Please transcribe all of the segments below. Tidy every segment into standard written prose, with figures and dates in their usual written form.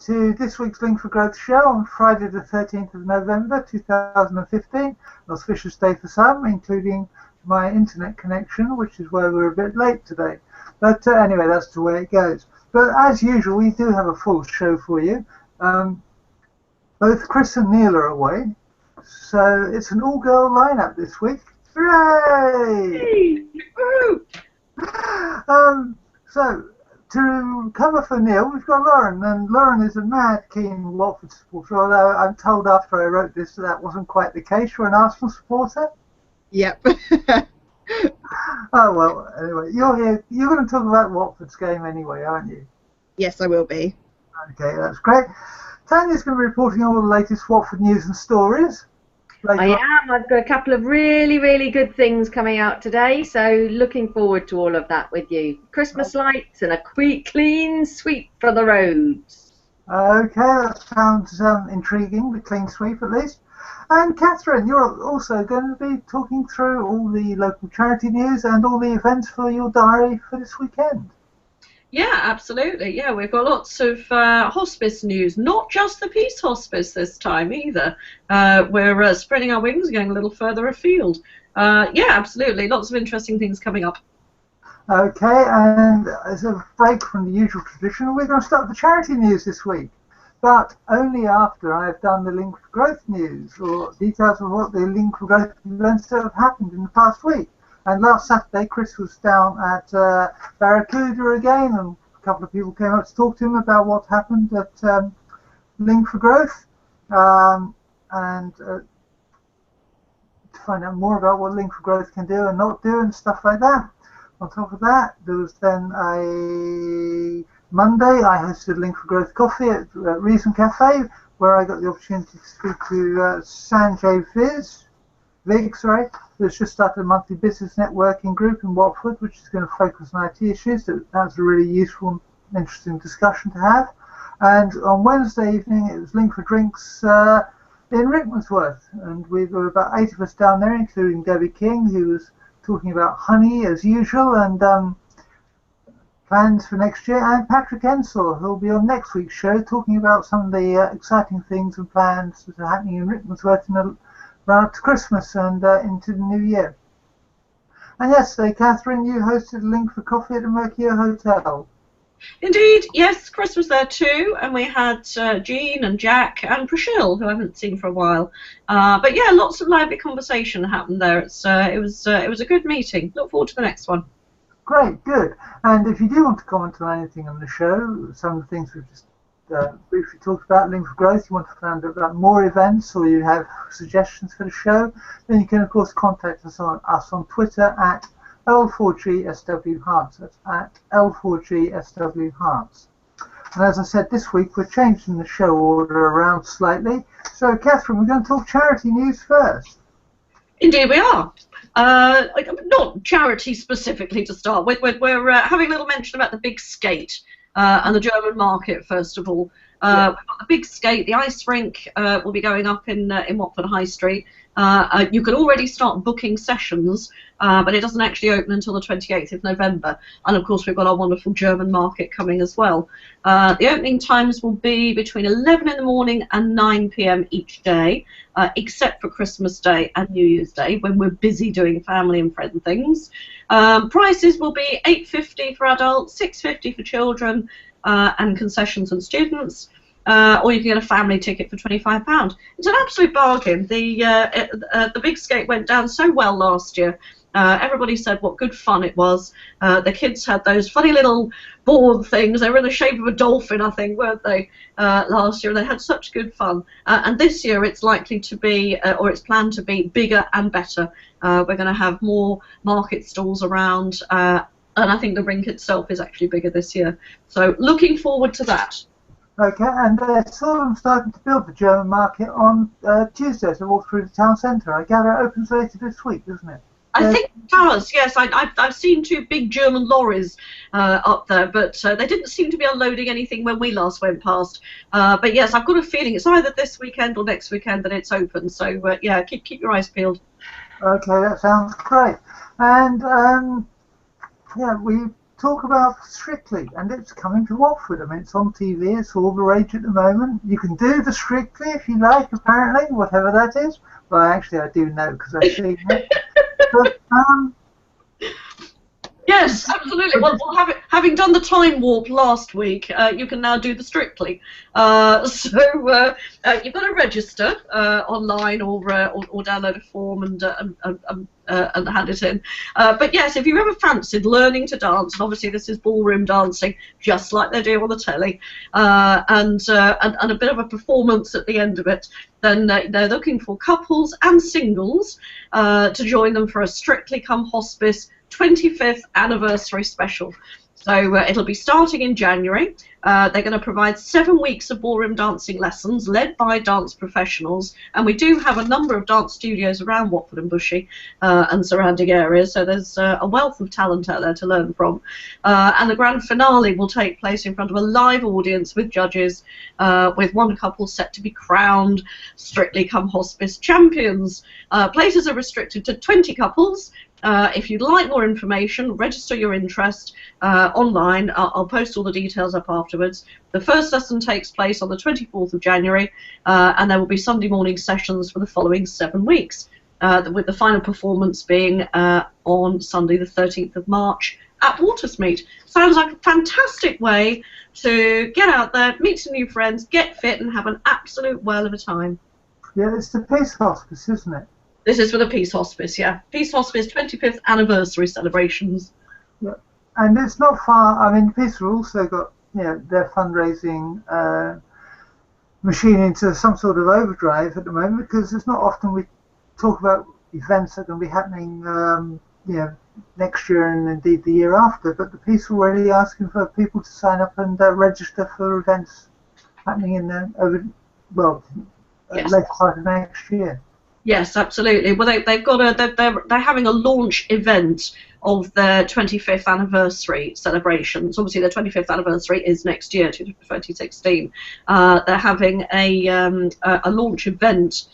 to this week's Link for Growth show on Friday the 13th of November 2015. Auspicious day for some, including my internet connection, which is why we're a bit late today. But anyway, that's the way it goes. But as usual, we do have a full show for you. Both Chris and Neil are away, so it's an all-girl lineup this week. Hooray! So, to cover for Neil, we've got Lauren, and Lauren is a mad keen Watford supporter, although I'm told after I wrote this that wasn't quite the case. You're an Arsenal supporter? Yep. Oh, well, anyway, you're here. You're going to talk about Watford's game anyway, aren't you? Yes, I will be. Okay, that's great. Tanya's going to be reporting on all the latest Watford news and stories. I am. I've got a couple of really good things coming out today, so looking forward to all of that with you. Christmas lights and a clean sweep for the roads. Okay, that sounds intriguing, the clean sweep at least. And Catherine, you're also going to be talking through all the local charity news and all the events for your diary for this weekend. Yeah, absolutely. Yeah, we've got lots of hospice news, not just the Peace Hospice this time either. We're spreading our wings, going a little further afield. Yeah, absolutely. Lots of interesting things coming up. Okay, and as a break from the usual tradition, we're going to start the charity news this week, but only after I've done the Link for Growth news, or details of what the Link for Growth events that have happened in the past week. And last Saturday, Chris was down at Barracuda again, and a couple of people came up to talk to him about what happened at Link for Growth, and to find out more about what Link for Growth can do and not do and stuff like that. On top of that, there was then a Monday, I hosted Link for Growth Coffee at Reason Cafe, where I got the opportunity to speak to Sanjay Vig, who's just started a monthly business networking group in Watford, which is going to focus on IT issues. That was a really useful and interesting discussion to have. And on Wednesday evening, it was Link for Drinks in Rickmansworth, and we were about 8 of us down there, including Debbie King, who was talking about honey as usual, and plans for next year, and Patrick Ensor, who will be on next week's show, talking about some of the exciting things and plans that are happening in Rickmansworth run up to Christmas and into the new year. And yesterday, Catherine, you hosted a Link for Coffee at the Mercure Hotel. Indeed, yes, Chris was there too, and we had Jean and Jack and Priscilla, who I haven't seen for a while. But yeah, lots of lively conversation happened there. It was a good meeting. Look forward to the next one. Great, good. And if you do want to comment on anything on the show, some of the things we've just briefly talked about, Link for Growth, you want to find out about more events, or you have suggestions for the show, then you can of course contact us on Twitter at L4G SW Herts. That's at L4G SW Herts. And as I said, this week we're changing the show order around slightly. So Catherine, we're going to talk charity news first. Indeed we are. Not charity specifically to start with. We're having a little mention about the big skate and the German market first of all. We've got the big skate, the ice rink will be going up in Watford High Street. You can already start booking sessions, but it doesn't actually open until the 28th of November. And of course we've got our wonderful German market coming as well. The opening times will be between 11 in the morning and 9 p.m. each day, except for Christmas Day and New Year's Day, when we're busy doing family and friend things. Prices will be £8.50 for adults, £6.50 for children, and concessions and students. Or you can get a family ticket for £25. It's an absolute bargain. The big skate went down so well last year. Everybody said what good fun it was. The kids had those funny little board things. They were in the shape of a dolphin, I think, weren't they, last year? They had such good fun. And this year it's likely to be, or it's planned to be, bigger and better. We're going to have more market stalls around, and I think the rink itself is actually bigger this year. So looking forward to that. Okay, and sort of starting to build the German market on Tuesday, so walk through the town centre. I gather it opens later this week, doesn't it? I think it does, yes. I've seen 2 big German lorries up there, but they didn't seem to be unloading anything when we last went past. But yes, I've got a feeling it's either this weekend or next weekend that it's open. So yeah, keep your eyes peeled. Okay, that sounds great. And yeah, we talk about Strictly, and it's coming to Watford. I mean, it's on TV, it's all the rage at the moment. You can do the Strictly if you like, apparently, whatever that is. Well, actually, I do know because I've seen it. But, yes, absolutely. Well, having done the time warp last week, you can now do the Strictly. So you've got to register online or download a form and hand it in. But yes, if you ever fancied learning to dance, and obviously this is ballroom dancing, just like they do on the telly, and a bit of a performance at the end of it, then they're looking for couples and singles to join them for a Strictly Come Hospice 25th anniversary special. So it'll be starting in January. They're going to provide 7 weeks of ballroom dancing lessons led by dance professionals, and we do have a number of dance studios around Watford and Bushey and surrounding areas, so there's a wealth of talent out there to learn from. And the grand finale will take place in front of a live audience with judges, with one couple set to be crowned Strictly Come Hospice champions. Places are restricted to 20 couples. If you'd like more information, register your interest online. I'll post all the details up afterwards. The first lesson takes place on the 24th of January, and there will be Sunday morning sessions for the following 7 weeks, with the final performance being on Sunday the 13th of March at Watersmeet. Sounds like a fantastic way to get out there, meet some new friends, get fit, and have an absolute whirl of a time. yeah, it's the Peace Hospice, isn't it? This is for the Peace Hospice, yeah. Peace Hospice 25th anniversary celebrations. Yeah, and it's not far. I mean, Peace have also got, you know, their fundraising machine into some sort of overdrive at the moment, because it's not often we talk about events that are going to be happening, you know, next year and indeed the year after. But the Peace are already asking for people to sign up and register for events happening in the Yes. later part of next year. Yes, absolutely. Well, they've got they're having a launch event of their 25th anniversary celebrations. Obviously, their 25th anniversary is next year, 2016. They're having a launch event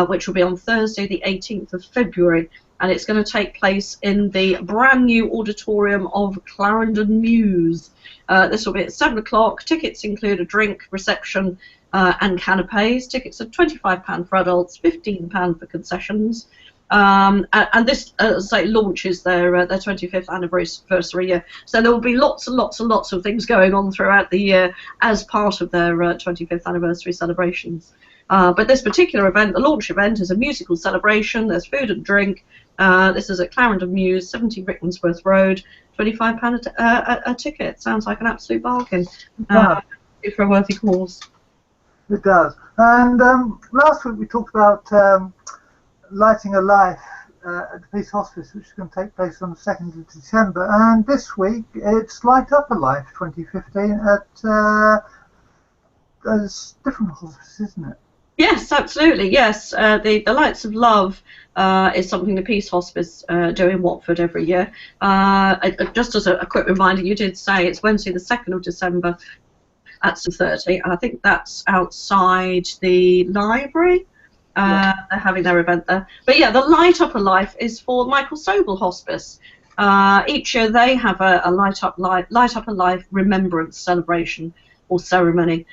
which will be on Thursday, the 18th of February, and it's going to take place in the brand new auditorium of Clarendon Mews. This will be at 7 o'clock. Tickets include a drink, reception, and canapes. Tickets are £25 for adults, £15 for concessions. And this, as I say, launches their 25th anniversary year. So there will be lots and lots and lots of things going on throughout the year as part of their 25th anniversary celebrations. But this particular event, the launch event, is a musical celebration. There's food and drink. This is at Clarendon Mews, 70 Rickmansworth Road, £25 a ticket. Sounds like an absolute bargain for a worthy cause. It does. And last week we talked about lighting a life at the Peace Hospice, which is going to take place on the 2nd of December. And this week it's Light Up a Life 2015 at a different hospice, isn't it? Yes, absolutely. Yes, the Lights of Love is something the Peace Hospice do in Watford every year. Just as a quick reminder, you did say it's Wednesday the 2nd of December at 7:30, and I think that's outside the library. They're having their event there. But yeah, the Light Up a Life is for Michael Sobel Hospice. Each year they have a Light Up a Life remembrance celebration or ceremony,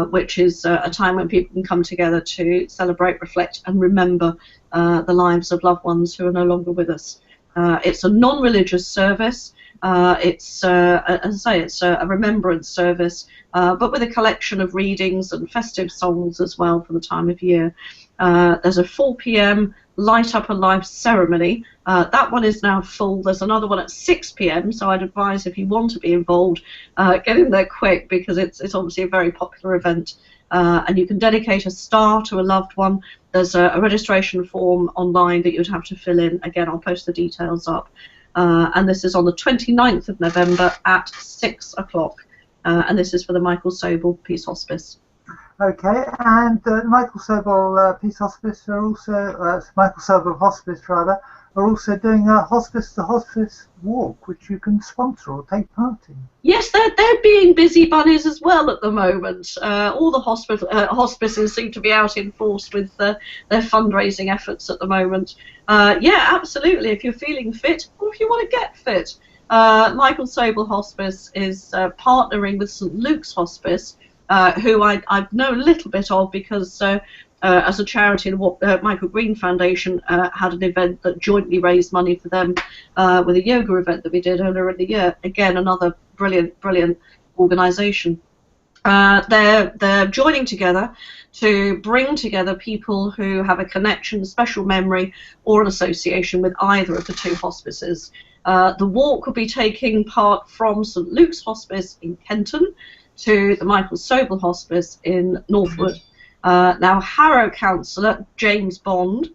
which is a time when people can come together to celebrate, reflect, and remember the lives of loved ones who are no longer with us. It's a non-religious service. It's, as I say, it's a remembrance service, but with a collection of readings and festive songs as well for the time of year. There's a 4 p.m. Light Up a Life ceremony. That one is now full. There's another one at 6 p.m. So I'd advise, if you want to be involved, get in there quick, because it's obviously a very popular event. And you can dedicate a star to a loved one. There's a registration form online that you'd have to fill in. Again, I'll post the details up. And this is on the 29th of November at 6 o'clock. And this is for the Michael Sobel Peace Hospice. Okay, and Michael Sobel Peace Hospice are also, Michael Sobel Hospice rather, are also doing a hospice to hospice walk, which you can sponsor or take part in. Yes, they're being busy bunnies as well at the moment. All the hospices seem to be out in force with their fundraising efforts at the moment. Yeah, absolutely. If you're feeling fit, or if you want to get fit, Michael Sobel Hospice is partnering with St Luke's Hospice, who I know a little bit of because as a charity, the Michael Green Foundation had an event that jointly raised money for them with a yoga event that we did earlier in the year. Again, another brilliant organisation. They're joining together to bring together people who have a connection, special memory, or an association with either of the two hospices. The walk will be taking part from St Luke's Hospice in Kenton to the Michael Sobel Hospice in Northwood. Now, Harrow councillor James Bond,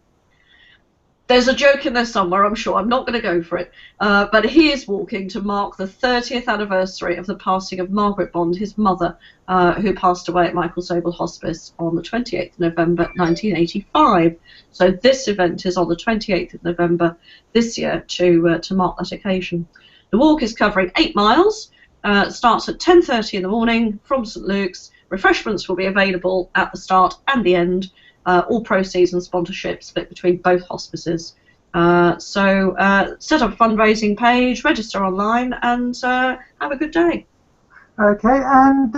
there's a joke in there somewhere, I'm sure, I'm not going to go for it, but he is walking to mark the 30th anniversary of the passing of Margaret Bond, his mother, who passed away at Michael Sobel Hospice on the 28th of November 1985. So this event is on the 28th of November this year to mark that occasion. The walk is covering 8 miles, starts at 10:30 in the morning from St Luke's. Refreshments will be available at the start and the end. All proceeds and sponsorships split between both hospices. So set up a fundraising page, register online, and have a good day. Okay, and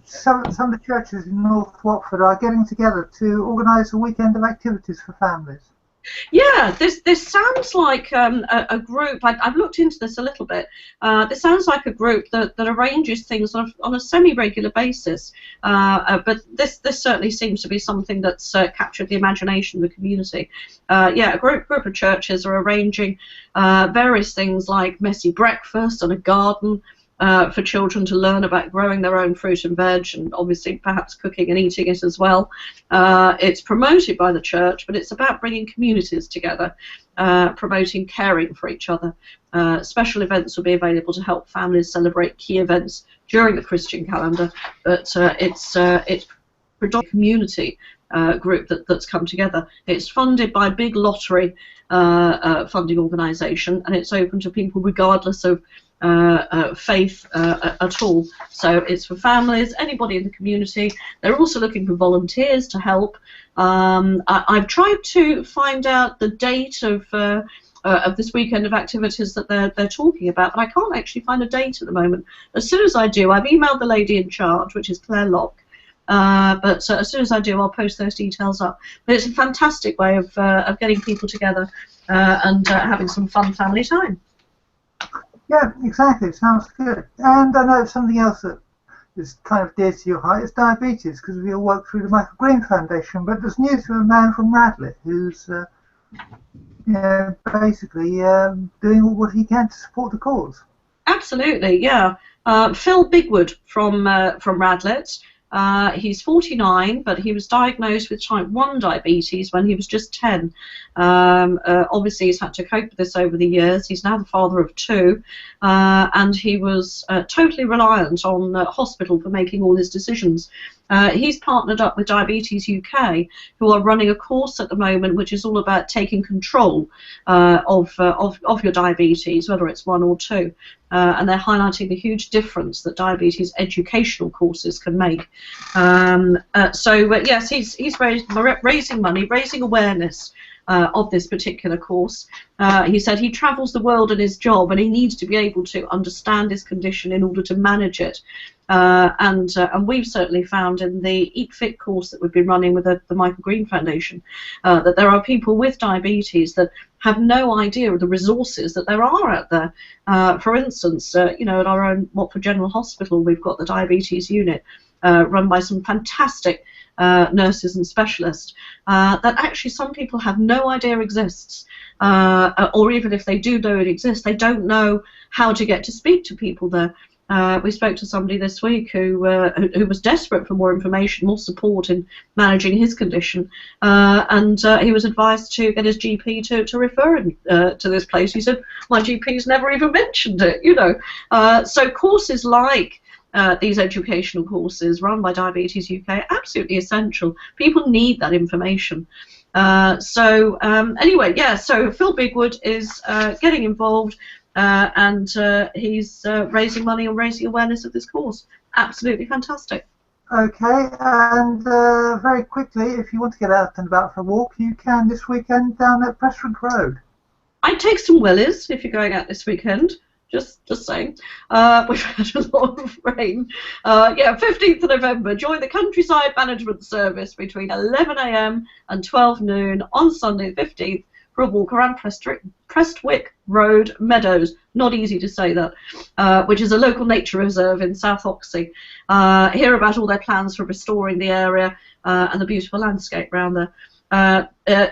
some of the churches in North Watford are getting together to organise a weekend of activities for families. Yeah, this sounds like a group. I've looked into this a little bit. This sounds like a group that arranges things on a semi-regular basis. But this certainly seems to be something that's captured the imagination of the community. Yeah, a group of churches are arranging various things like messy breakfast and a garden. For children to learn about growing their own fruit and veg, and obviously perhaps cooking and eating it as well. It's promoted by the church, but it's about bringing communities together, promoting caring for each other. Special events will be available to help families celebrate key events during the Christian calendar, but it's predominantly a community group that's come together. It's funded by a big lottery funding organisation, and it's open to people regardless of faith at all. So it's for families, anybody in the community. They're also looking for volunteers to help. I've tried to find out the date of this weekend of activities that they're talking about, but I can't actually find a date at the moment. As soon as I do, I've emailed the lady in charge, which is Claire Locke. But as soon as I do, I'll post those details up. But it's a fantastic way of getting people together and having some fun family time. Yeah, exactly. Sounds good. And I know something else that is kind of dear to your heart is diabetes, because we all work through the Michael Green Foundation. But there's news from a man from Radlett who's basically doing what he can to support the cause. Absolutely, yeah. Phil Bigwood from Radlett. He's 49, but he was diagnosed with type 1 diabetes when he was just 10. Obviously, he's had to cope with this over the years. He's now the father of 2, and he was totally reliant on hospital for making all his decisions. He's partnered up with Diabetes UK, who are running a course at the moment which is all about taking control of your diabetes, whether it's 1 or 2. And they're highlighting the huge difference that diabetes educational courses can make. Yes, he's raising money, raising awareness of this particular course. He said he travels the world in his job and he needs to be able to understand his condition in order to manage it. And we've certainly found in the Eat Fit course that we've been running with the Michael Green Foundation that there are people with diabetes that have no idea of the resources that there are out there. For instance, at our own Watford General Hospital, we've got the diabetes unit run by some fantastic nurses and specialists that actually some people have no idea exists. Or even if they do know it exists, they don't know how to get to speak to people there. We spoke to somebody this week who was desperate for more information, more support in managing his condition, and he was advised to get his GP to refer him to this place. He said, "My GP's never even mentioned it," So courses like these educational courses run by Diabetes UK are absolutely essential. People need that information. Anyway, yeah. So Phil Bigwood is getting involved. And he's raising money and raising awareness of this cause. Absolutely fantastic. Okay, and very quickly, if you want to get out and about for a walk, you can this weekend down at Prestwick Road. I'd take some wellies if you're going out this weekend. Just saying. We've had a lot of rain. 15th of November, join the Countryside Management Service between 11 a.m. and 12 noon on Sunday the 15th for a walk around Prestwick Road Meadows. Not easy to say that, which is a local nature reserve in South Oxley. Hear about all their plans for restoring the area and the beautiful landscape around there.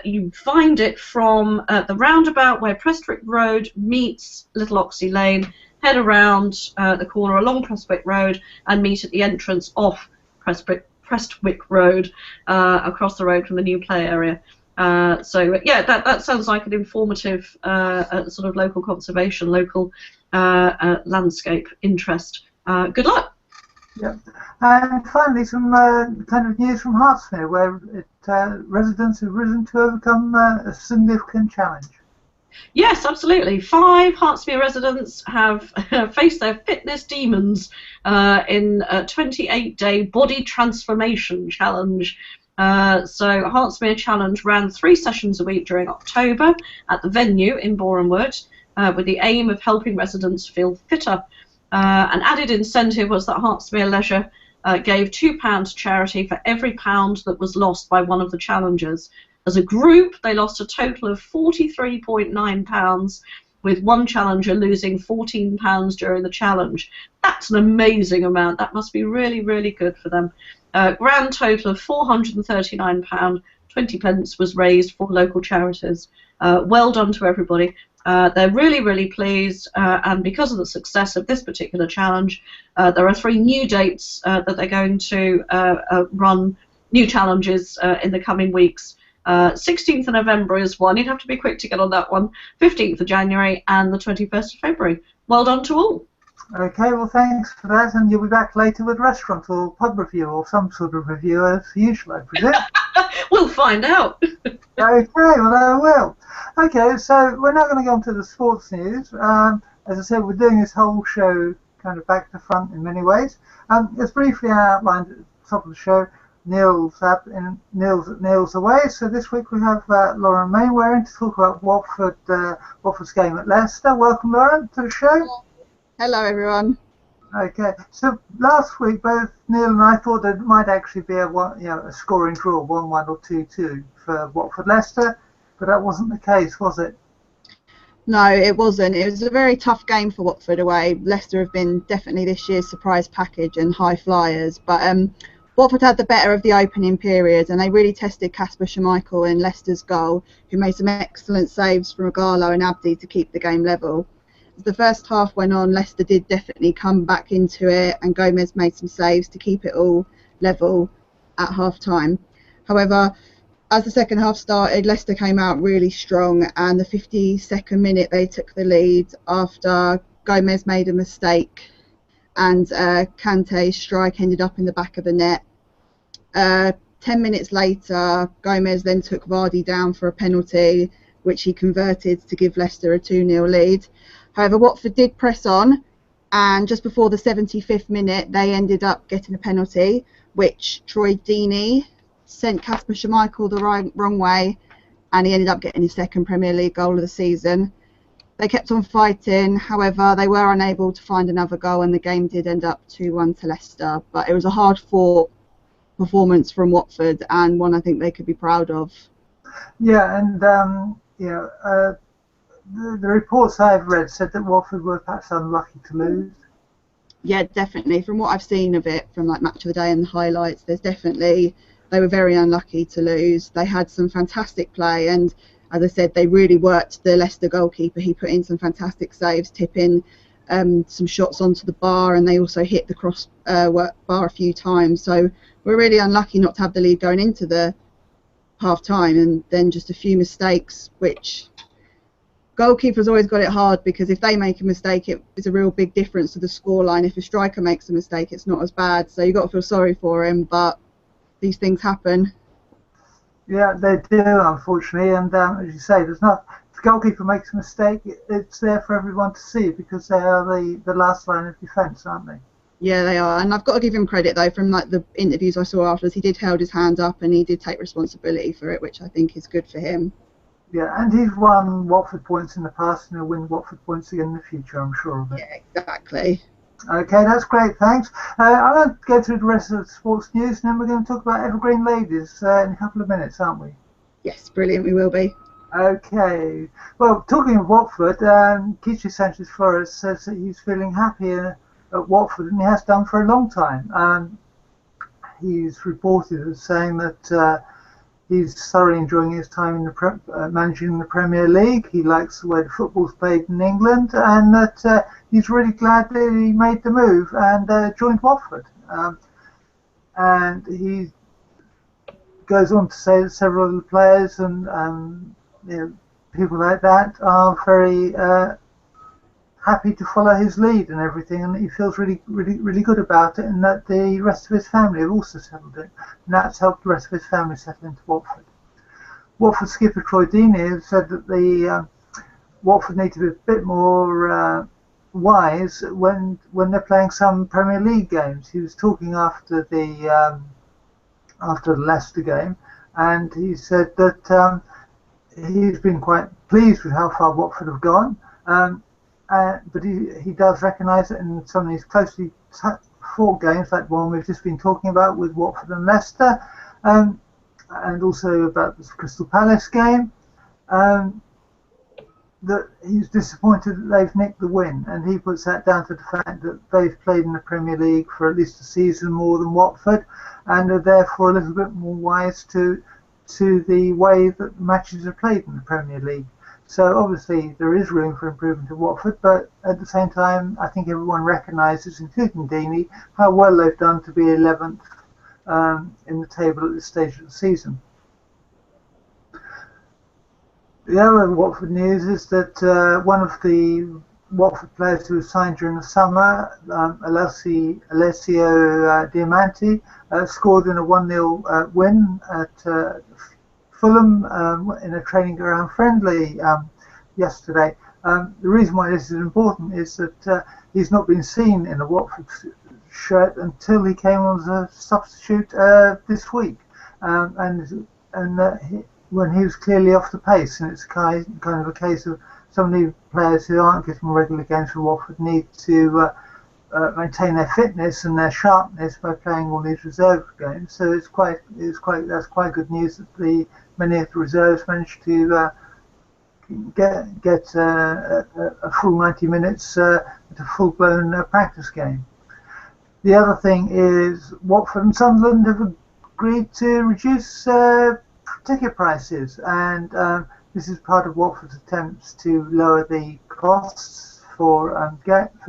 You find it from the roundabout where Prestwick Road meets Little Oxley Lane, head around the corner along Prestwick Road and meet at the entrance off Prestwick Road across the road from the new play area. That sounds like an informative sort of local conservation, local landscape interest. Good luck. Yep. And finally, some kind of news from Hertsmere, where residents have risen to overcome a significant challenge. Yes, absolutely. 5 Hertsmere residents have faced their fitness demons in a 28-day body transformation challenge. So Hertsmere Challenge ran 3 sessions a week during October at the venue in Borehamwood with the aim of helping residents feel fitter. An added incentive was that Hertsmere Leisure gave £2 to charity for every pound that was lost by one of the challengers. As a group, they lost a total of £43.9, with one challenger losing £14 during the challenge. That's an amazing amount. That must be really, really good for them. Grand total of £439, 20p was raised for local charities. Well done to everybody. They're really, really pleased, and because of the success of this particular challenge, there are 3 new dates that they're going to run new challenges in the coming weeks. 16th of November is one. You'd have to be quick to get on that one. 15th of January and the 21st of February. Well done to all. Okay, well, thanks for that, and you'll be back later with restaurant or pub review or some sort of review as usual, I presume. We'll find out. Okay, well, I will. Okay, so we're now going to go on to the sports news. As I said, we're doing this whole show kind of back to front in many ways. As briefly outlined at the top of the show, Neil's away. So this week we have Lauren Mainwaring to talk about Watford's game at Leicester. Welcome, Lauren, to the show. Hello, everyone. Okay, so last week both Neil and I thought there might actually be a scoring draw, 1-1 or 2-2 for Watford Leicester, but that wasn't the case, was it? No, it wasn't. It was a very tough game for Watford away. Leicester have been definitely this year's surprise package and high flyers, but Watford had the better of the opening period, and they really tested Kasper Schmeichel in Leicester's goal, who made some excellent saves from Igalo and Abdi to keep the game level. As the first half went on, Leicester did definitely come back into it, and Gomez made some saves to keep it all level at half-time. However, as the second half started, Leicester came out really strong, and the 52nd minute they took the lead after Gomez made a mistake, and Kante's strike ended up in the back of the net. 10 minutes later, Gomez then took Vardy down for a penalty, which he converted to give Leicester a 2-0 lead. However, Watford did press on, and just before the 75th minute, they ended up getting a penalty, which Troy Deeney sent Kasper Schmeichel the wrong way, and he ended up getting his second Premier League goal of the season. They kept on fighting, however, they were unable to find another goal, and the game did end up 2-1 to Leicester. But it was a hard-fought performance from Watford, and one I think they could be proud of. Yeah, and the reports I've read said that Watford were perhaps unlucky to lose. Yeah, definitely. From what I've seen of it, from like Match of the Day and the highlights, they were very unlucky to lose. They had some fantastic play, and as I said, they really worked the Leicester goalkeeper. He put in some fantastic saves, tipping some shots onto the bar, and they also hit the cross bar a few times. So we're really unlucky not to have the lead going into the half-time, and then just a few mistakes, which goalkeepers always got it hard, because if they make a mistake, it is a real big difference to the scoreline. If a striker makes a mistake, it's not as bad, so you've got to feel sorry for him, but these things happen. Yeah, they do, unfortunately, and as you say, if the goalkeeper makes a mistake, it's there for everyone to see, because they are the last line of defence, aren't they? Yeah, they are, and I've got to give him credit, though, from like the interviews I saw afterwards. He did hold his hand up, and he did take responsibility for it, which I think is good for him. Yeah, and he's won Watford points in the past, and he'll win Watford points again in the future, I'm sure of it. Yeah, exactly. Okay, that's great, thanks. I'm going to go through the rest of the sports news, and then we're going to talk about Evergreen Ladies in a couple of minutes, aren't we? Yes, brilliant, we will be. Okay. Well, talking of Watford, Kichi Sanchez Flores says that he's feeling happy at Watford, and he has done for a long time. He's reported as saying that he's thoroughly enjoying his time in the managing the Premier League. He likes the way the football's played in England, and that he's really glad that he made the move and joined Watford. And he goes on to say that several of the players and you know, people like that are very happy to follow his lead and everything, and he feels really good about it, and that the rest of his family have also settled in, and that's helped the rest of his family settle into Watford. Watford skipper Troy Deeney has said that the Watford need to be a bit more wise when they're playing some Premier League games. He was talking after the Leicester game, and he said that he's been quite pleased with how far Watford have gone. But he does recognise that in some of these closely fought games, like the one we've just been talking about with Watford and Leicester, and also about the Crystal Palace game, that he's disappointed that they've nicked the win, and he puts that down to the fact that they've played in the Premier League for at least a season more than Watford, and are therefore a little bit more wise to the way that the matches are played in the Premier League. So obviously there is room for improvement at Watford, but at the same time I think everyone recognises, including Deeney, how well they've done to be 11th in the table at this stage of the season. The other Watford news is that one of the Watford players who was signed during the summer, Alessio Diamanti, scored in a 1-0 win at Fulham in a training ground friendly yesterday. The reason why this is important is that he's not been seen in a Watford shirt until he came on as a substitute this week, when he was clearly off the pace, and it's kind of a case of some of the players who aren't getting regular games for Watford need to maintain their fitness and their sharpness by playing all these reserve games. So that's quite good news that many of the reserves managed to get a full 90 minutes at a full-blown practice game. The other thing is Watford and Sunderland have agreed to reduce ticket prices, and this is part of Watford's attempts to lower the costs for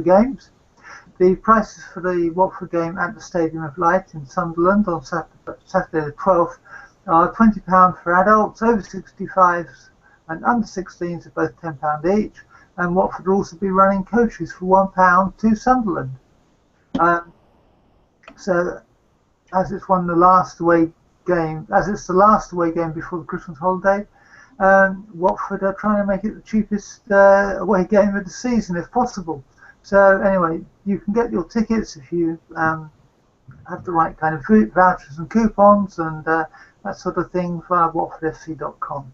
games. The prices for the Watford game at the Stadium of Light in Sunderland on Saturday the 12th are £20 for adults, over 65s and under 16s are both £10 each, and Watford will also be running coaches for £1 to Sunderland. So as it's the last away game before the Christmas holiday, Watford are trying to make it the cheapest away game of the season if possible. So anyway, you can get your tickets if you have the right kind of vouchers and coupons and that sort of thing via watfordfc.com.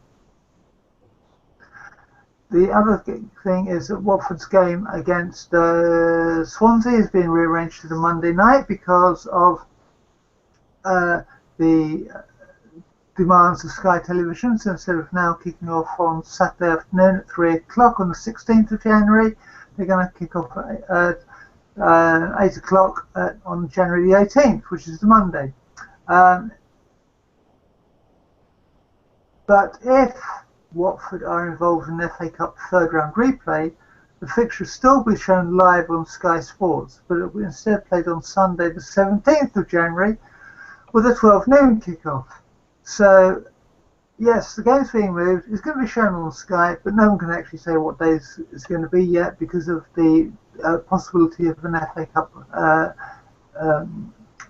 The other thing is that Watford's game against Swansea has been rearranged to the Monday night because of the demands of Sky Television. So instead of now kicking off on Saturday afternoon at 3 o'clock on the 16th of January, they're going to kick off at 8 o'clock on January the 18th, which is the Monday. But if Watford are involved in the FA Cup third round replay, the fixture will still be shown live on Sky Sports, but it will instead played on Sunday the 17th of January with a 12 noon kickoff. So yes, the game's being moved. It's going to be shown on Sky, but no one can actually say what day it's going to be yet because of the possibility of an FA Cup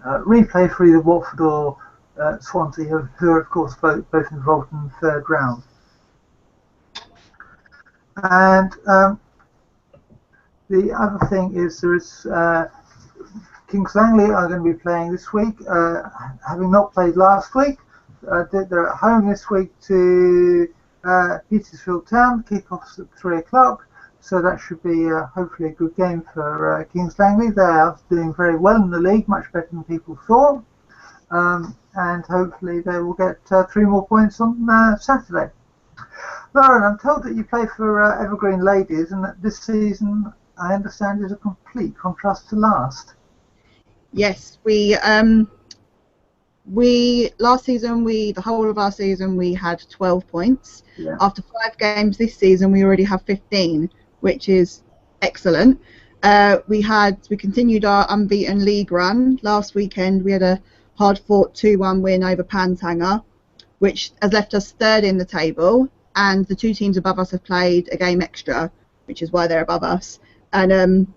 replay for either Watford or Swansea, who are of course both involved in the third round. And the other thing is there is Kings Langley are going to be playing this week, having not played last week. They're at home this week to Petersfield Town. Kick-offs at 3 o'clock. So that should be hopefully a good game for Kings Langley. They are doing very well in the league, much better than people thought. And hopefully they will get 3 more points on Saturday. Lauren, I'm told that you play for Evergreen Ladies, and that this season, I understand, is a complete contrast to last. Yes, last season, the whole of our season, we had 12 points. Yeah. After 5 games this season, we already have 15, which is excellent. We continued our unbeaten league run. Last weekend, we had a hard-fought 2-1 win over Pantanger, which has left us 3rd in the table, and the 2 teams above us have played a game extra, which is why they're above us. And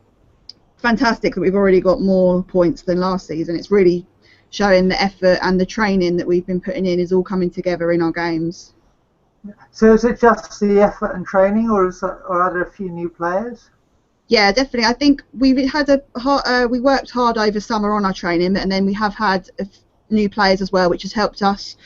fantastic that we've already got more points than last season. It's really showing the effort and the training that we've been putting in is all coming together in our games. So is it just the effort and training, or are there a few new players? Yeah, definitely. I think we worked hard over summer on our training, and then we have had new players as well, which has helped us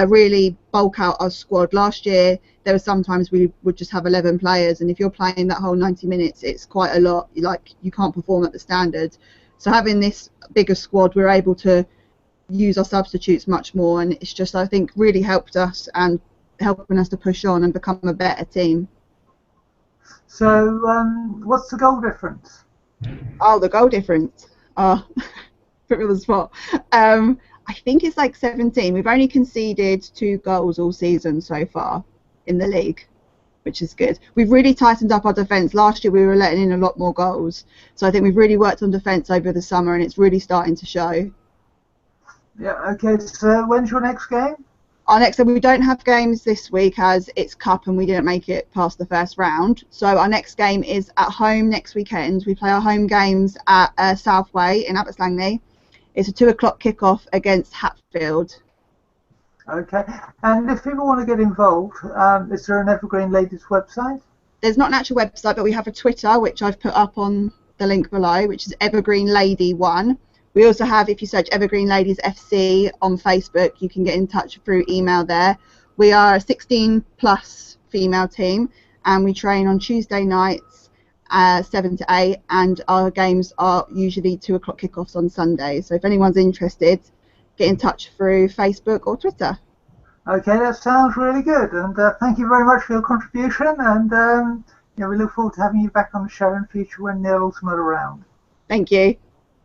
really bulk out our squad. Last year, there were sometimes we would just have 11 players, and if you're playing that whole 90 minutes, it's quite a lot. You can't perform at the standard. So having this bigger squad, we're able to use our substitutes much more, and it's just, I think, really helped us and helping us to push on and become a better team. So what's the goal difference? Oh, the goal difference. Put me on the spot. I think it's like 17. We've only conceded 2 goals all season so far in the league, which is good. We've really tightened up our defence. Last year we were letting in a lot more goals. So I think we've really worked on defence over the summer, and it's really starting to show. Yeah, okay, so when's your next game? We don't have games this week as it's Cup and we didn't make it past the first round. So our next game is at home next weekend. We play our home games at Southway in Abbots Langley. It's a 2 o'clock kickoff against Hatfield. Okay, and if people want to get involved, is there an Evergreen Ladies website? There's not an actual website, but we have a Twitter, which I've put up on the link below, which is Evergreen Lady 1. We also have, if you search Evergreen Ladies FC on Facebook, you can get in touch through email there. We are a 16+ female team, and we train on Tuesday nights 7 to 8, and our games are usually 2 o'clock kickoffs on Sunday. So if anyone's interested, get in touch through Facebook or Twitter. Okay, that sounds really good, and thank you very much for your contribution, and we look forward to having you back on the show in the future when Neil Ultimate around. Thank you.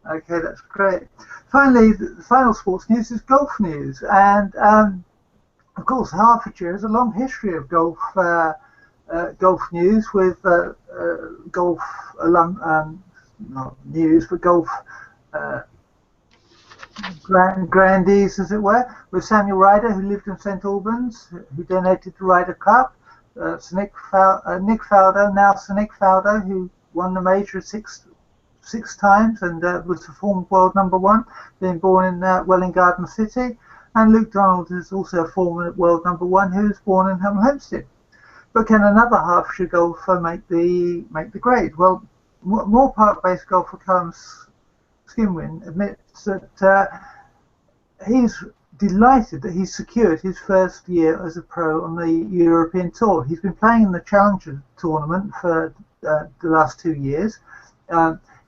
Okay, that's great. Finally, the final sports news is golf news, and of course Hertfordshire has a long history of golf news with golf not news, but golf grandees, as it were, with Samuel Ryder, who lived in St Albans, who donated the Ryder Cup. Nick Faldo, now Sir Nick Faldo, who won the major six times and was the former world #1, being born in Welwyn Garden City. And Luke Donald is also a former world #1 who was born in Hemel Hempstead. But can another Hertfordshire golfer make the grade? Well, Moore Park-based golfer Callum Skinwin admits that he's delighted that he's secured his first year as a pro on the European Tour. He's been playing in the Challenger tournament for the last 2 years.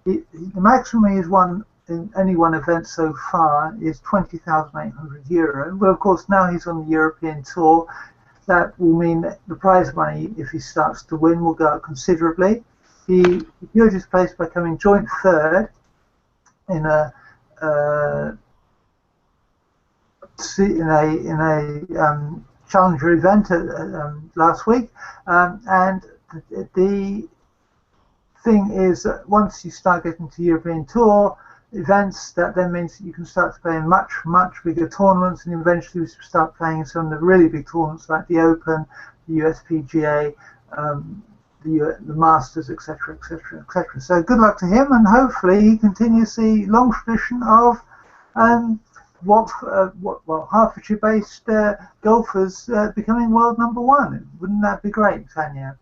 The maximum he's won in any one event so far is €20,800. Well, of course, now he's on the European Tour. That will mean that the prize money, if he starts to win, will go up considerably. He secured his place by coming joint 3rd in a Challenger event last week, and the thing is that once you start getting to European Tour events, that then means that you can start to play in much bigger tournaments, and eventually we start playing in some of the really big tournaments like the Open, the USPGA, the Masters, etc., etc., etc. So good luck to him, and hopefully he continues the long tradition of Hertfordshire-based golfers becoming world #1. Wouldn't that be great, Tanya?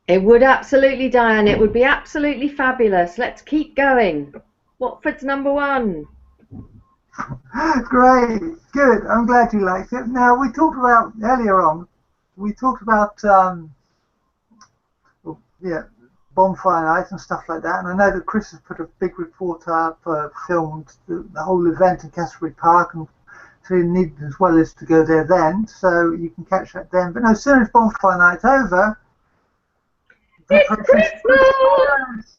It would absolutely, Diane. It would be absolutely fabulous. Let's keep going. Watford's #1. Great, good. I'm glad you liked it. Now, we talked about earlier on we talked about well, yeah, Bonfire Night and stuff like that, and I know that Chris has put a big report up, filmed the whole event in Canterbury Park, and so you need as well as to go there then, so you can catch that then. But no, as soon as Bonfire Night's over, it's Christmas!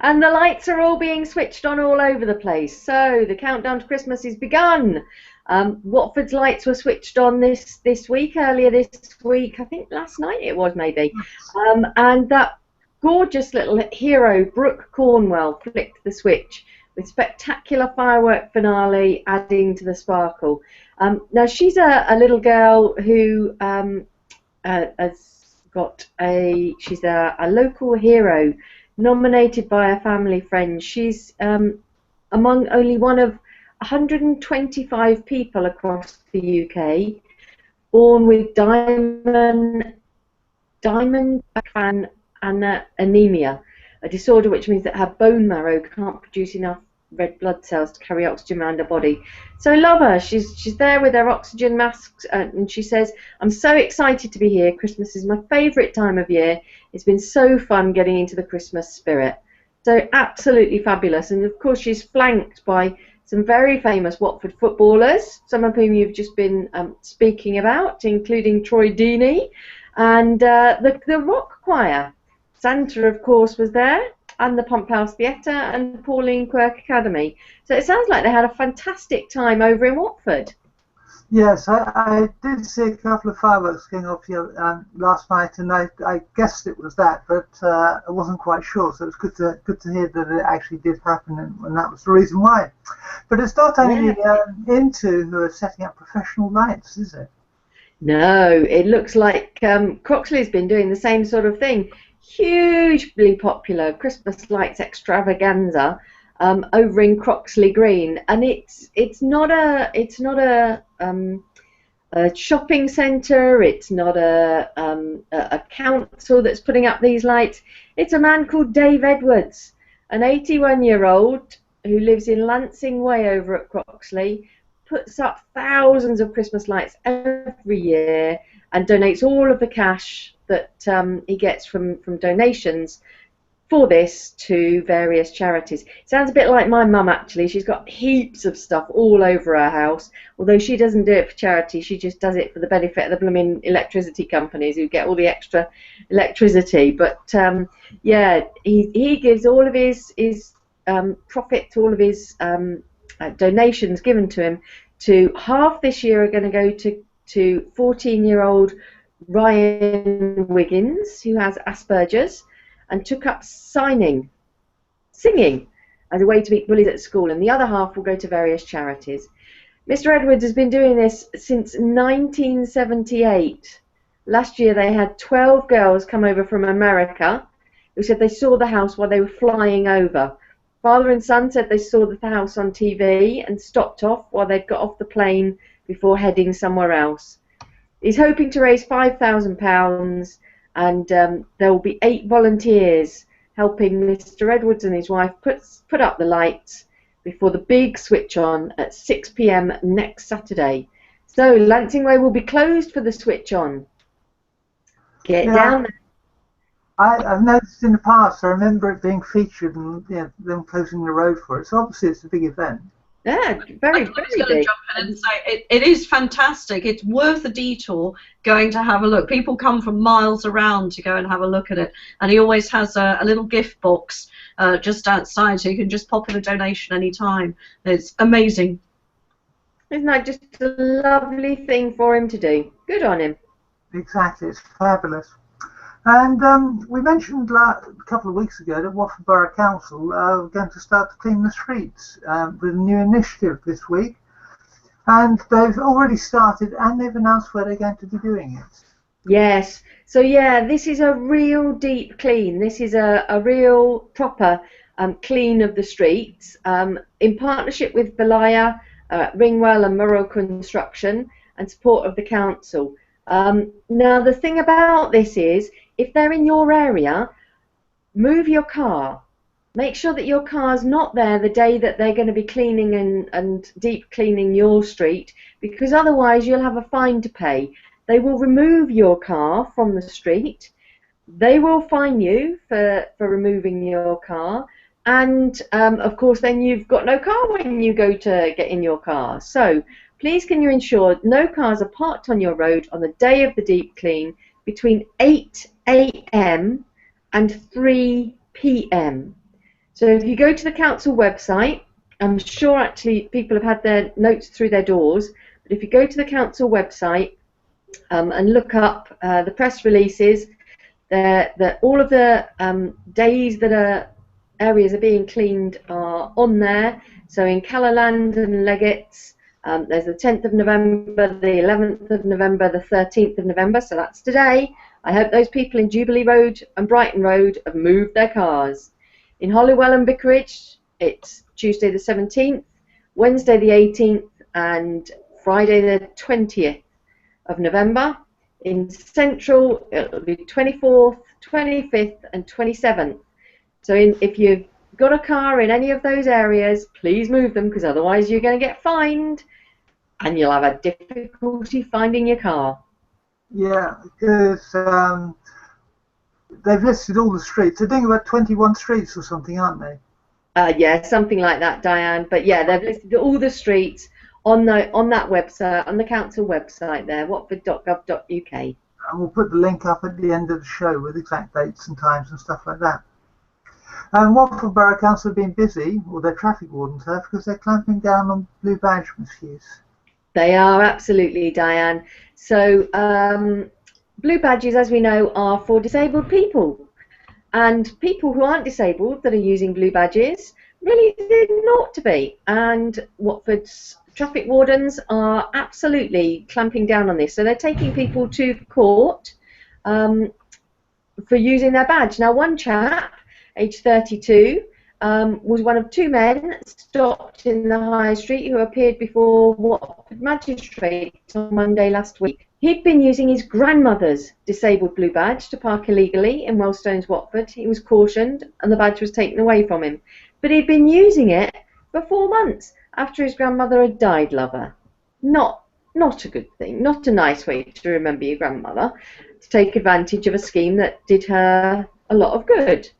And the lights are all being switched on all over the place. So the countdown to Christmas is begun. Watford's lights were switched on this week, earlier this week. I think last night it was maybe. And that gorgeous little hero, Brooke Cornwell, flicked the switch with spectacular firework finale adding to the sparkle. Now she's a little girl who has got she's a local hero, nominated by a family friend. She's among only one of 125 people across the UK born with diamond anemia, a disorder which means that her bone marrow can't produce enough red blood cells to carry oxygen around her body. So I love her. She's there with her oxygen masks, and she says, "I'm so excited to be here. Christmas is my favourite time of year. It's been so fun getting into the Christmas spirit." So absolutely fabulous. And of course she's flanked by some very famous Watford footballers, some of whom you've just been speaking about, including Troy Deeney, and the rock choir. Santa, of course, was there, and the Pump House Theatre and Pauline Quirk Academy. So it sounds like they had a fantastic time over in Watford. Yes, I did see a couple of fireworks going off here last night, and I guessed it was that, but I wasn't quite sure. So it's good to hear that it actually did happen, and that was the reason why. But it's not only INTU who are setting up professional lights, is it? No, it looks like Croxley's been doing the same sort of thing. Hugely popular Christmas lights extravaganza over in Croxley Green, and it's not a shopping centre. It's not a council that's putting up these lights. It's a man called Dave Edwards, an 81-year-old who lives in Lancing Way over at Croxley, puts up thousands of Christmas lights every year and donates all of the cash that he gets from donations for this to various charities. Sounds a bit like my mum, actually. She's got heaps of stuff all over her house, although she doesn't do it for charity. She just does it for the benefit of the blooming electricity companies who get all the extra electricity. But yeah, he gives all of his profit, all of his donations given to him. To half this year are going to go to 14-year-old Ryan Wiggins, who has Asperger's, and took up singing, as a way to beat bullies at school, and the other half will go to various charities. Mr. Edwards has been doing this since 1978. Last year they had 12 girls come over from America who said they saw the house while they were flying over. Father and son said they saw the house on TV and stopped off while they'd got off the plane before heading somewhere else. He's hoping to raise £5,000, and there will be 8 volunteers helping Mr. Edwards and his wife put up the lights before the big switch on at 6 p.m. next Saturday. So Lancing Way will be closed for the switch on. Get down there. I've noticed in the past, I remember it being featured and them closing the road for it. So obviously it's a big event. Yeah, very big. Jump in and say it is fantastic. It's worth a detour going to have a look. People come from miles around to go and have a look at it. And he always has a little gift box just outside, so you can just pop in a donation any time. It's amazing. Isn't that just a lovely thing for him to do? Good on him. Exactly, it's fabulous. And we mentioned a couple of weeks ago that Watford Borough Council are going to start to clean the streets with a new initiative this week. And they've already started, and they've announced where they're going to be doing it. Yes. So yeah, this is a real deep clean. This is a real proper clean of the streets in partnership with Belaya, Ringwell and Murrow Construction, and support of the council. Now the thing about this is, if they're in your area, move your car. Make sure that your car's not there the day that they're going to be cleaning and deep cleaning your street, because otherwise you'll have a fine to pay. they will remove your car from the street. They will fine you for removing your car, and of course then you've got no car when you go to get in your car. So please can you ensure no cars are parked on your road on the day of the deep clean between 8 AM and 3 PM. So if you go to the council website, I'm sure actually people have had their notes through their doors, but if you go to the council website and look up the press releases, all of the days that areas are being cleaned are on there. So in Callaland and Leggett's, there's the 10th of November, the 11th of November, the 13th of November, so that's today. I hope those people in Jubilee Road and Brighton Road have moved their cars. In Holywell and Vicarage, it's Tuesday the 17th, Wednesday the 18th, and Friday the 20th of November. In Central, it'll be 24th, 25th, and 27th. So if you've got a car in any of those areas, please move them, because otherwise you're going to get fined and you'll have a difficulty finding your car. Yeah, because they've listed all the streets. They're doing about 21 streets or something, aren't they? Yeah, something like that, Diane. But yeah, they've listed all the streets on that website, on the council website there, watford.gov.uk. And we'll put the link up at the end of the show with exact dates and times and stuff like that. And Watford Borough Council have been busy, or their traffic wardens have, because they're clamping down on blue badge misuse. They are, absolutely, Diane. So blue badges, as we know, are for disabled people. And people who aren't disabled that are using blue badges really did not to be. And Watford's traffic wardens are absolutely clamping down on this. So they're taking people to court for using their badge. Now, one chap, aged 32, was one of two men stopped in the High Street who appeared before Watford magistrates on Monday last week. He'd been using his grandmother's disabled blue badge to park illegally in Wellstones, Watford. He was cautioned and the badge was taken away from him. But he'd been using it for 4 months after his grandmother had died, lover. Not a good thing, not a nice way to remember your grandmother, to take advantage of a scheme that did her a lot of good.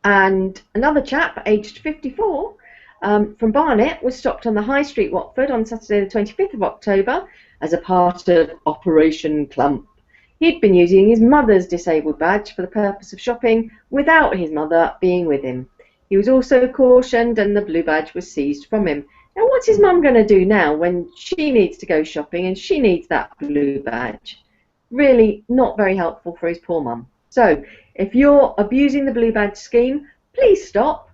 And another chap, aged 54, from Barnet, was stopped on the High Street, Watford, on Saturday the 25th of October as a part of Operation Clump. He'd been using his mother's disabled badge for the purpose of shopping without his mother being with him. He was also cautioned and the blue badge was seized from him. Now, what's his mum going to do now when she needs to go shopping and she needs that blue badge? Really not very helpful for his poor mum. So, if you're abusing the blue badge scheme, please stop.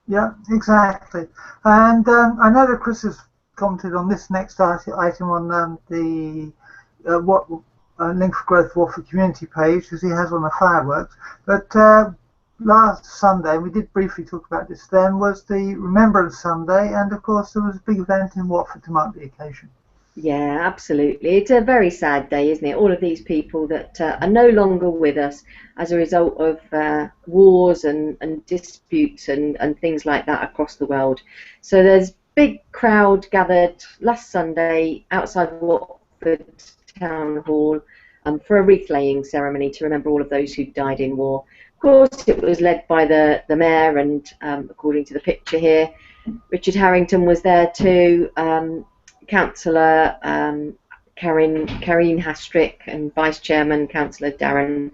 Yeah, exactly. And I know that Chris has commented on this next item on the Link for Growth Watford community page, as he has on the fireworks. But last Sunday, and we did briefly talk about this then, was the Remembrance Sunday, and of course there was a big event in Watford to mark the occasion. Yeah, absolutely. It's a very sad day, isn't it? All of these people that are no longer with us as a result of wars and disputes and things like that across the world. So there's a big crowd gathered last Sunday outside Watford Town Hall for a wreath-laying ceremony to remember all of those who died in war. Of course, it was led by the mayor, and according to the picture here, Richard Harrington was there too. Councillor Karine Hastrick and Vice Chairman Councillor Darren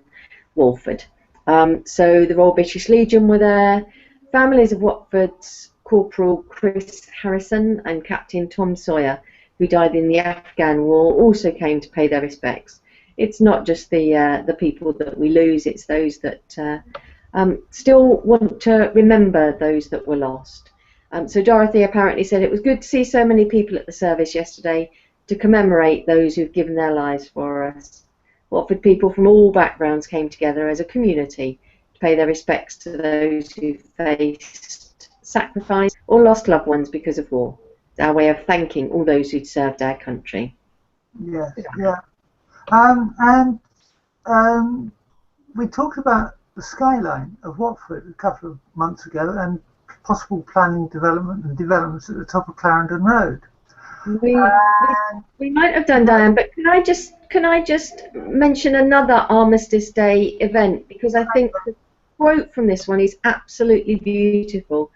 Walford. So the Royal British Legion were there. Families of Watford's Corporal Chris Harrison and Captain Tom Sawyer, who died in the Afghan War, also came to pay their respects. It's not just the people that we lose, it's those that still want to remember those that were lost. So Dorothy apparently said it was good to see so many people at the service yesterday to commemorate those who've given their lives for us. Watford people from all backgrounds came together as a community to pay their respects to those who faced sacrifice or lost loved ones because of war. It's our way of thanking all those who'd served our country. Yes, yeah. We talked about the skyline of Watford a couple of months ago and possible planning developments at the top of Clarendon Road. We, we might have done, Diane, but can I just mention another Armistice Day event, because I think the quote from this one is absolutely beautiful.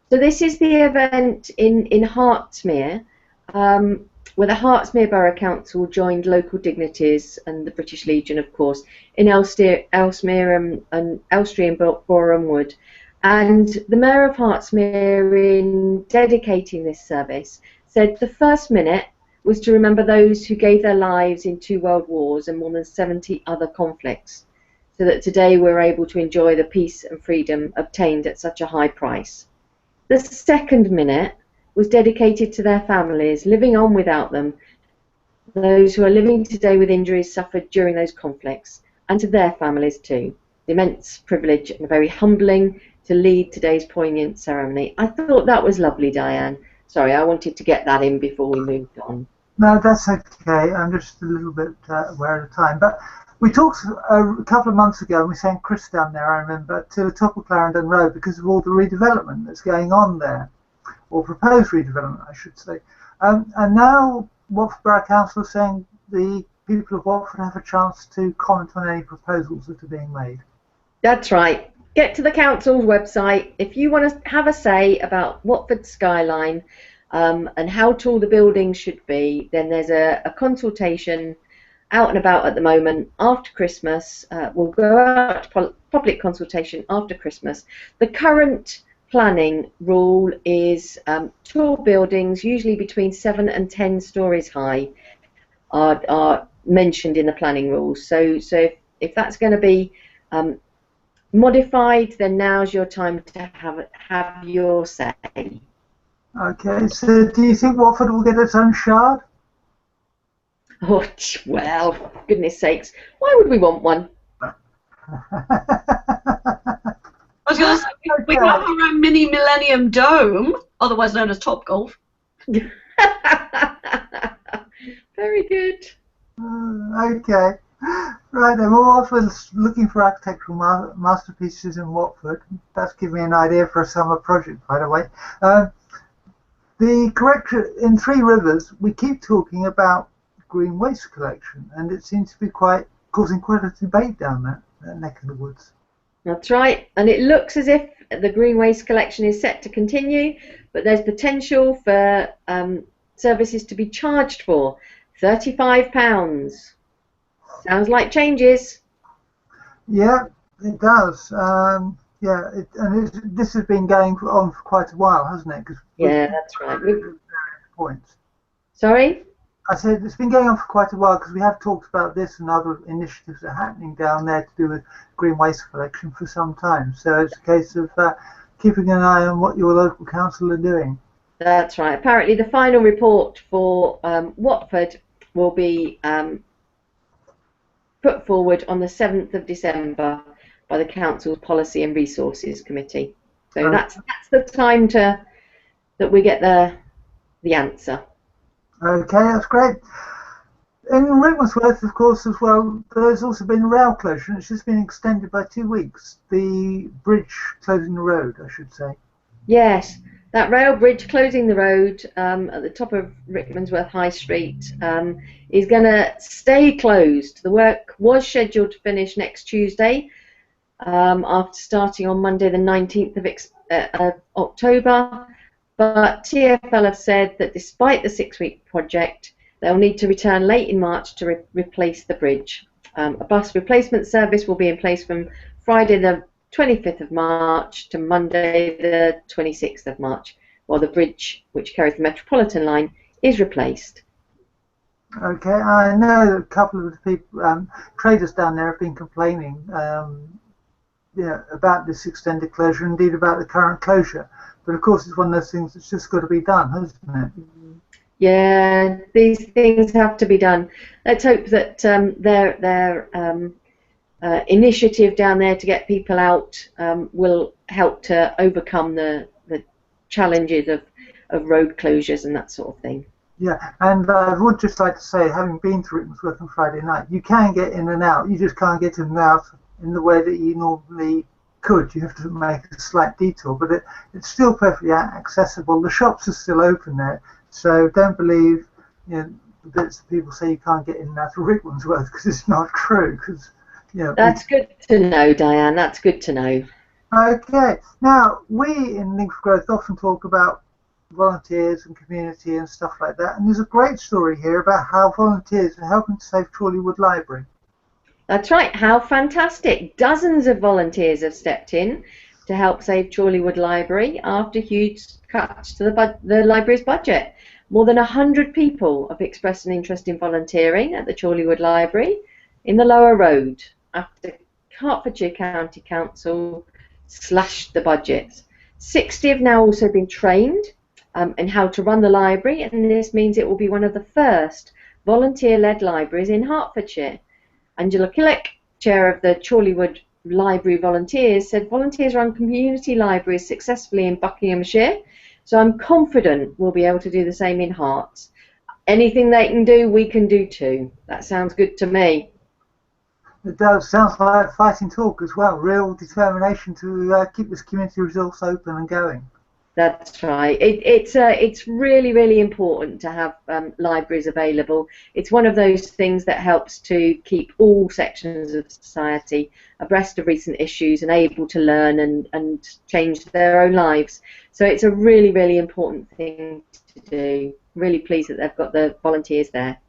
So this is the event in Hertsmere, where the Hertsmere Borough Council joined local dignitaries and the British Legion, of course, in Ellesmere and Elstree and Boreham Wood. And the Mayor of Hertsmere, in dedicating this service, said the first minute was to remember those who gave their lives in 2 world wars and more than 70 other conflicts, so that today we're able to enjoy the peace and freedom obtained at such a high price. The second minute was dedicated to their families, living on without them, those who are living today with injuries suffered during those conflicts, and to their families too. The immense privilege and very humbling to lead today's poignant ceremony. I thought that was lovely, Diane. Sorry, I wanted to get that in before we moved on. No, that's okay. I'm just a little bit aware of the time. But we talked a couple of months ago, and we sent Chris down there, I remember, to the top of Clarendon Road because of all the redevelopment that's going on there, or proposed redevelopment, I should say. And now Watford Borough Council is saying the people of Watford have a chance to comment on any proposals that are being made. That's right. Get to the council's website. If you want to have a say about Watford's skyline and how tall the buildings should be, then there's a consultation out and about at the moment after Christmas. We'll go out to public consultation after Christmas. The current planning rule is tall buildings, usually between 7 and 10 stories high, are mentioned in the planning rules. So if that's going to be modified, then now's your time to have your say. Okay, so do you think Watford will get its own shard? Oh, well, goodness sakes, why would we want one? I was going to say, we have our own mini Millennium Dome, otherwise known as Topgolf. Very good. Okay. Right then, well, Watford's looking for architectural masterpieces in Watford. That's giving me an idea for a summer project, by the way. The correction in Three Rivers, we keep talking about green waste collection, and it seems to be causing quite a debate down that neck of the woods. That's right, and it looks as if the green waste collection is set to continue, but there's potential for services to be charged for £35. Sounds like changes. Yeah, it does. Yeah, this has been going on for quite a while, hasn't it? Yeah, that's right. Points. Sorry? I said it's been going on for quite a while because we have talked about this and other initiatives that are happening down there to do with green waste collection for some time. So it's a case of keeping an eye on what your local council are doing. That's right. Apparently the final report for Watford will be put forward on the 7th of December by the Council's Policy and Resources Committee. So that's the time that we get the answer. Okay, that's great. In Rickmansworth, of course, as well, there's also been a rail closure, and it's just been extended by 2 weeks. The bridge closing the road, I should say. Yes, that rail bridge closing the road at the top of Rickmansworth High Street is going to stay closed. The work was scheduled to finish next Tuesday after starting on Monday the 19th of October. But TfL have said that despite the 6-week project, they'll need to return late in March to replace the bridge. A bus replacement service will be in place from Friday the 25th of March to Monday the 26th of March, while the bridge, which carries the Metropolitan line, is replaced. Okay, I know that a couple of the people, traders down there have been complaining about this extended closure, indeed about the current closure. But of course, it's one of those things that's just got to be done, hasn't it? Yeah, these things have to be done. Let's hope that their initiative down there to get people out will help to overcome the challenges of road closures and that sort of thing. Yeah, and I would just like to say, having been to Rickmansworth on Friday night, you can get in and out. You just can't get in and out in the way that you normally could. You have to make a slight detour, but it's still perfectly accessible. The shops are still open there, so don't believe the bits that people say you can't get in and out of Rickmansworth, because it's not true. Because that's good to know, Diane. That's good to know. Okay, now we in Link for Growth often talk about volunteers and community and stuff like that, and there's a great story here about how volunteers are helping to save Chorleywood Library. That's right. How fantastic. Dozens of volunteers have stepped in to help save Chorleywood Library after huge cuts to the library's budget. More than 100 people have expressed an interest in volunteering at the Chorleywood Library in the Lower Road after Hertfordshire County Council slashed the budget. 60 have now also been trained in how to run the library, and this means it will be one of the first volunteer-led libraries in Hertfordshire. Angela Killick, chair of the Chorleywood Library Volunteers, said volunteers run community libraries successfully in Buckinghamshire, so I'm confident we'll be able to do the same in Herts. Anything they can do, we can do too. That sounds good to me. It does. Sounds like fighting talk as well. Real determination to keep this community resource open and going. That's right. It's really, really important to have libraries available. It's one of those things that helps to keep all sections of society abreast of recent issues and able to learn and change their own lives. So it's a really, really important thing to do. Really pleased that they've got the volunteers there.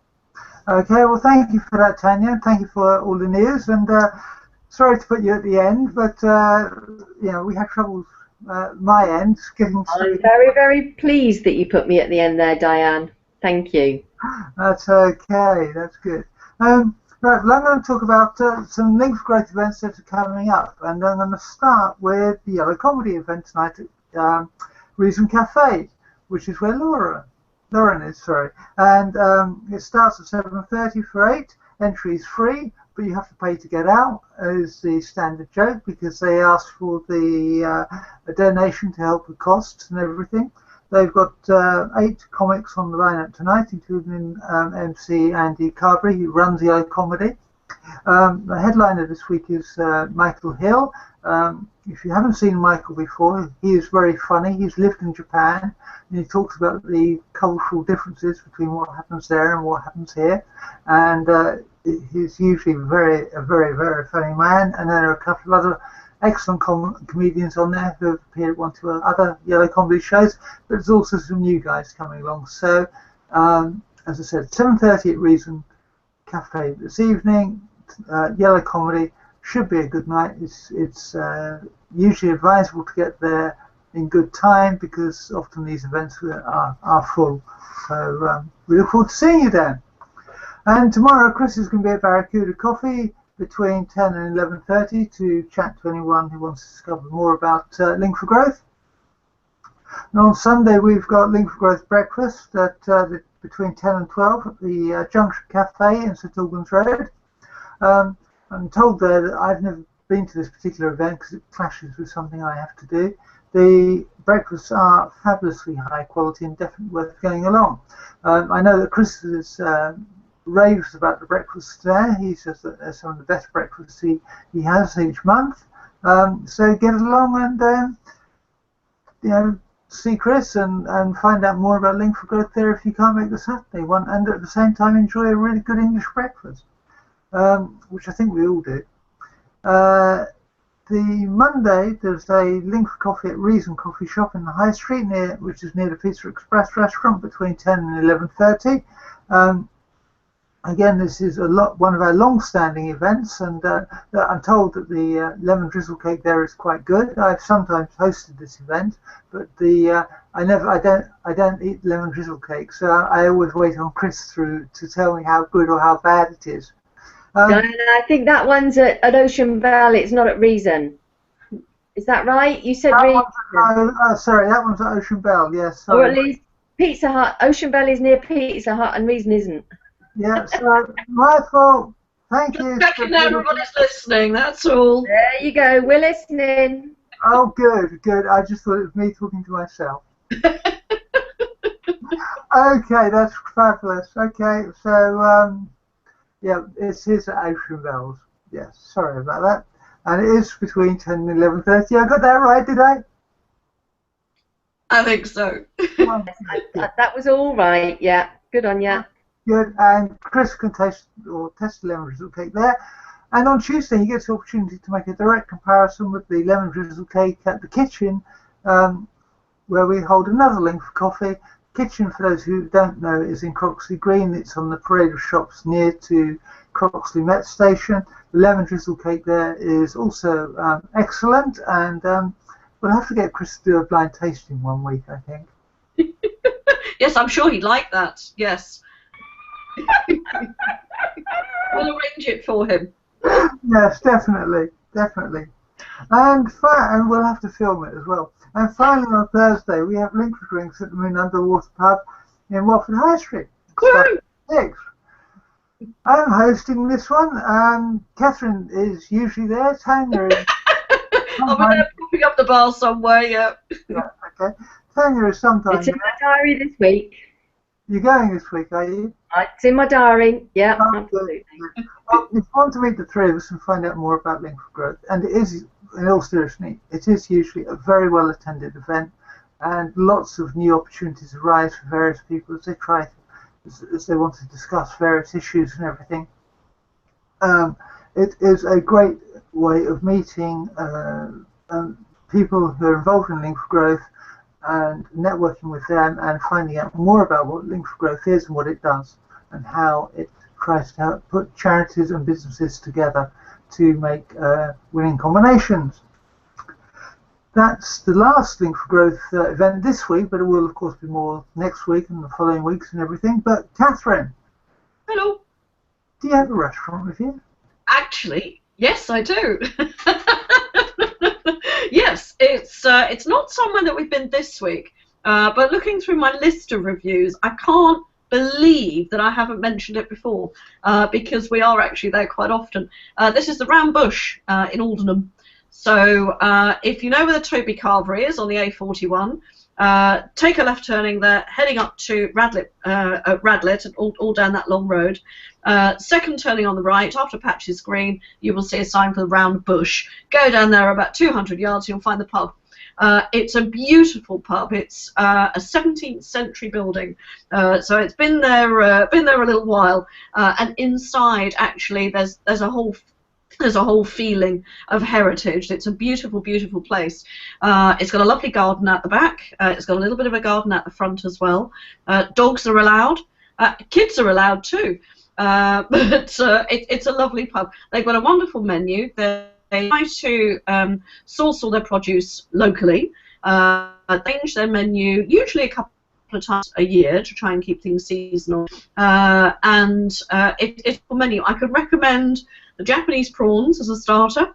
Okay, well, thank you for that, Tanya. Thank you for all the news. And sorry to put you at the end, but we had troubles. My end getting. I'm very, very pleased that you put me at the end there, Diane. Thank you. That's okay. That's good. Right, well, I'm going to talk about some Link for Growth events that are coming up, and I'm going to start with the Yellow Comedy event tonight at Reason Cafe, which is where Lauren is. Sorry, and it starts at 7:30 for 8. Entry is free, but you have to pay to get out, is the standard joke, because they ask for the a donation to help with costs and everything. They've got 8 comics on the lineup tonight, including MC Andy Carberry, who runs the Yellow Comedy. The headliner this week is Michael Hill. If you haven't seen Michael before, he is very funny. He's lived in Japan, and he talks about the cultural differences between what happens there and what happens here. And he's usually a very, very funny man. And then there are a couple of other excellent comedians on there who have appeared at one or two other Yellow Comedy shows, but there's also some new guys coming along. So, as I said, 7:30 at Reason Cafe this evening. Yellow Comedy should be a good night. It's usually advisable to get there in good time, because often these events are full. So we look forward to seeing you then. And tomorrow Chris is going to be at Barracuda Coffee between 10 and 11:30 to chat to anyone who wants to discover more about Link for Growth. And on Sunday we've got Link for Growth breakfast at between 10 and 12 at the Junction Cafe in St Albans Road. I'm told there that I've never been to this particular event because it clashes with something I have to do. The breakfasts are fabulously high quality and definitely worth going along. I know that Chris is raves about the breakfasts there. He says that they're some of the best breakfasts he has each month. So get along and see Chris and find out more about Link for Growth there if you can't make the Saturday one, and at the same time enjoy a really good English breakfast, which I think we all do. The Monday there's a Link for Coffee at Reason Coffee Shop in the High Street, which is near the Pizza Express restaurant, between 10 and 11:30. Again, this is one of our long-standing events, and I'm told that the lemon drizzle cake there is quite good. I've sometimes hosted this event, but I don't eat lemon drizzle cake, so I always wait on Chris to tell me how good or how bad it is. I think that one's at Ocean Bell. It's not at Reason. Is that right? You said Reason. Sorry, that one's at Ocean Bell. Yes. Or at least Pizza Hut. Ocean Bell is near Pizza Hut, and Reason isn't. Yeah, so my fault. Thank you. Checking everybody's listening, that's all. There you go, we're listening. Oh, good. I just thought it was me talking to myself. Okay, that's fabulous. Okay, so, yeah, it's his at Ocean Bells. Yes, sorry about that. and it is between 10 and 11:30. I got that right, did I? I think so. That was all right. Yeah, good on you. Good, and Chris can test lemon drizzle cake there. And on Tuesday, he gets the opportunity to make a direct comparison with the lemon drizzle cake at the kitchen, where we hold another link for coffee. Kitchen, for those who don't know, is in Croxley Green. It's on the parade of shops near to Croxley Met Station. The lemon drizzle cake there is also excellent, and we'll have to get Chris to do a blind tasting one week, I think. Yes, I'm sure he'd like that. Yes. We'll arrange it for him. Yes, definitely. And we'll have to film it as well. And finally on Thursday, we have Link for Drinks at the Moon Underwater Pub in Watford High Street. Six. I'm hosting this one. Catherine is usually there. Tanya is... I'll be there propping up the bar somewhere, yeah. Yeah, okay. Tanya is sometimes... It's in my diary this week. You're going this week, are you? It's in my diary. Yeah, Oh, absolutely. Well, if you want to meet the three of us and find out more about Link for Growth, and it is, in all seriousness, it is usually a very well attended event, and lots of new opportunities arise for various people as they as they want to discuss various issues and everything. It is a great way of meeting people who are involved in Link for Growth and networking with them and finding out more about what Link for Growth is and what it does and how it tries to help put charities and businesses together to make winning combinations. That's the last Link for Growth event this week, but it will of course be more next week and the following weeks and everything. But Catherine, hello. Do you have a restaurant with you? Actually, yes, I do. Yes, it's not somewhere that we've been this week, but looking through my list of reviews, I can't believe that I haven't mentioned it before, because we are actually there quite often. This is the Round Bush in Aldenham. So if you know where the Toby Carvery is on the A41, take a left turning there, heading up to Radlett, and all down that long road. Second turning on the right, after Patches Green, you will see a sign for the Round Bush. Go down there about 200 yards, you'll find the pub. It's a beautiful pub. It's a 17th century building, so it's been there a little while. And inside, actually, there's a whole feeling of heritage. It's a beautiful, beautiful place. It's got a lovely garden at the back. It's got a little bit of a garden at the front as well. Dogs are allowed. Kids are allowed too. But it's a lovely pub. They've got a wonderful menu. They try to source all their produce locally. They change their menu usually a couple of times a year to try and keep things seasonal. It's a menu. I could recommend the Japanese prawns as a starter.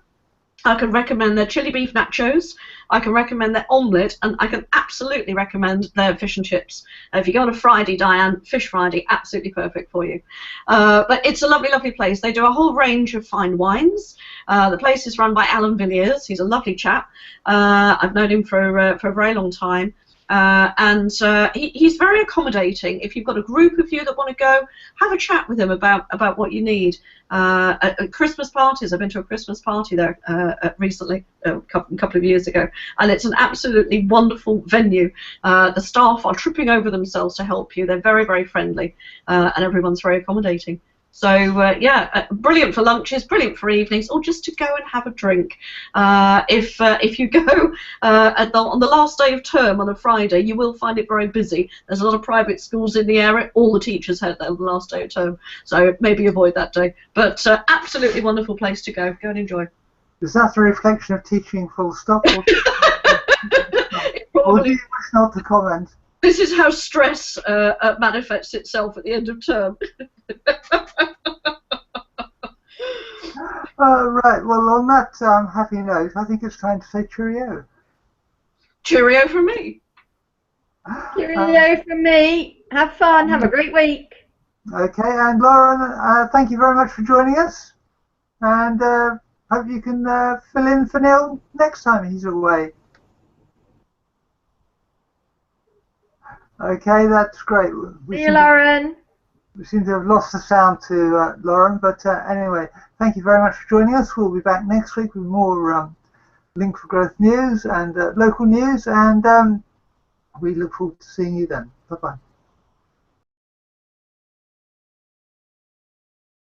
I can recommend their chili beef nachos. I can recommend their omelette, and I can absolutely recommend their fish and chips. If you go on a Friday, Diane, Fish Friday, absolutely perfect for you. But it's a lovely, lovely place. They do a whole range of fine wines. The place is run by Alan Villiers. He's a lovely chap. I've known him for a very long time. He's very accommodating. If you've got a group of you that want to go, have a chat with him about what you need. At Christmas parties, I've been to a Christmas party there recently, a couple of years ago, and it's an absolutely wonderful venue. The staff are tripping over themselves to help you. They're very, very friendly, and everyone's very accommodating. So yeah, brilliant for lunches, brilliant for evenings, or just to go and have a drink. If you go on the last day of term on a Friday, you will find it very busy. There's a lot of private schools in the area. All the teachers head there on the last day of term, so maybe avoid that day. But absolutely wonderful place to go. Go and enjoy. Is that a reflection of teaching full stop? Or do you wish not to comment? This is how stress manifests itself at the end of term. Right, well, on that happy note, I think it's time to say cheerio. Cheerio from me. Cheerio from me. Have fun. Have a great week. Okay, and Lauren, thank you very much for joining us. And hope you can fill in for Neil next time he's away. Okay, that's great. See you, Lauren. We seem to have lost the sound to Lauren, but anyway, thank you very much for joining us. We'll be back next week with more Link for Growth news and local news, and we look forward to seeing you then. Bye-bye.